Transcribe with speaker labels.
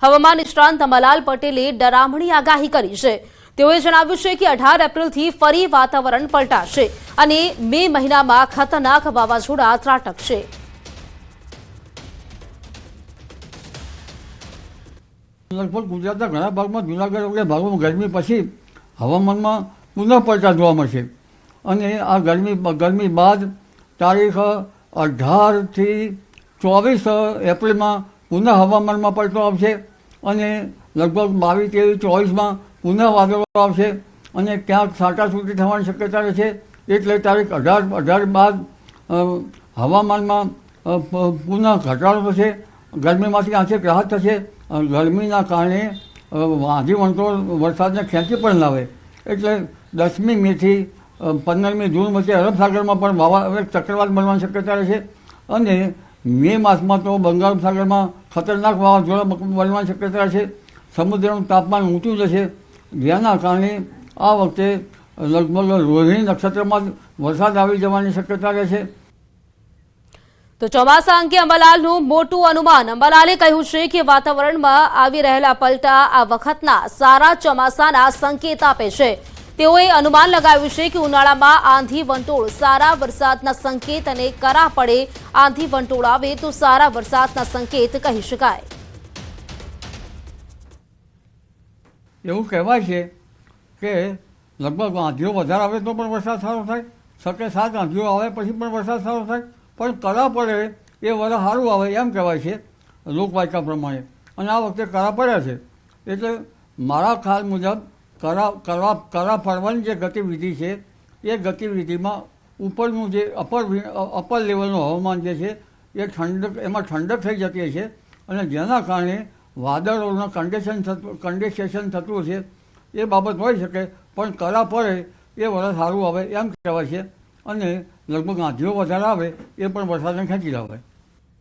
Speaker 1: હવામાન નિષ્ણાંત અંબાલાલ પટેલે ડરામણી આગાહી કરી છે। તેઓએ જણાવ્યું છે કે 18 એપ્રિલથી ફરી વાતાવરણ પલટાશે અને મે મહિનામાં ખતરનાક વાવાઝોડા ત્રાટકશે।
Speaker 2: લગભગ ગુજરાતના ઘણા ભાગમાં જૂનાગઢ વગેરે ભાગોમાં ગરમી પછી હવામાનમાં પુનઃ પલટા જોવા મળશે અને આ ગરમી બાદ તારીખ 18થી 24 એપ્રિલમાં પુનઃ હવામાનમાં પલટો આવશે અને લગભગ 22, 23, 24માં પુનઃ વાદળો આવશે અને ક્યાંક છાંટાછૂટી થવાની શક્યતા રહેશે। એટલે તારીખ 18 બાદ હવામાનમાં પુનઃ ઘટાડો થશે, ગરમીમાંથી આંશિક રાહત થશે। ગરમીના કારણે વાંધી વંટોળ વરસાદને ખેંચી પણ લાવે એટલે 10મી મેથી 15મી જૂન વચ્ચે અરબ સાગરમાં પણ ચક્રવાત બનવાની શક્યતા રહેશે અને મે માસમાં તો બંગાળ સાગરમાં ખતરનાક વાવાઝોડા બનવાની શક્યતા રહેશે। સમુદ્રનું તાપમાન ઊંચું જશે, જેના કારણે આ વખતે લગભગ રોહિણી નક્ષત્રમાં વરસાદ આવી જવાની શક્યતા રહેશે।
Speaker 1: તો ચોમાસા અંગે અંબાલાલનું મોટું અનુમાન। અંબાલાલે કહ્યું છે કે વાતાવરણમાં આવી રહેલા પલટા આ વખતના સારા ચોમાસાના સંકેત આપે છે। તેઓએ અનુમાન લગાવ્યું છે કે ઉનાળામાં આંધી વંટોળ સારા વરસાદના સંકેત અને કરા પડે આંધી વંટોળ આવે તો સારા વરસાદના સંકેત કહી શકાય।
Speaker 2: એવું કહેવાય છે કે લગભગ આંધીઓ વધારે આવે તો પણ વરસાદ સારો થાય, 6 આંધીઓ આવે પછી પણ વરસાદ સારો થાય, પણ કરા પડે એ વરસ સારું આવે એમ કહેવાય છે લોકવાયકા પ્રમાણે। અને આ વખતે કરા પડ્યા છે એટલે મારા ખ્યાલ મુજબ કરા પડવાની જે ગતિવિધિ છે એ ગતિવિધિમાં ઉપરનું જે અપર લેવલનું હવામાન જે છે એ એમાં ઠંડક થઈ જતી છે અને જેના કારણે વાદળોનું કન્ડેન્સેશન થતું છે એ બાબત હોઈ શકે, પણ કરા પડે એ વરસ સારું આવે એમ કહેવાય છે અને લગભગ આંધીઓ વધારે આવે એ પણ વરસાદને ખેંચી લાવે।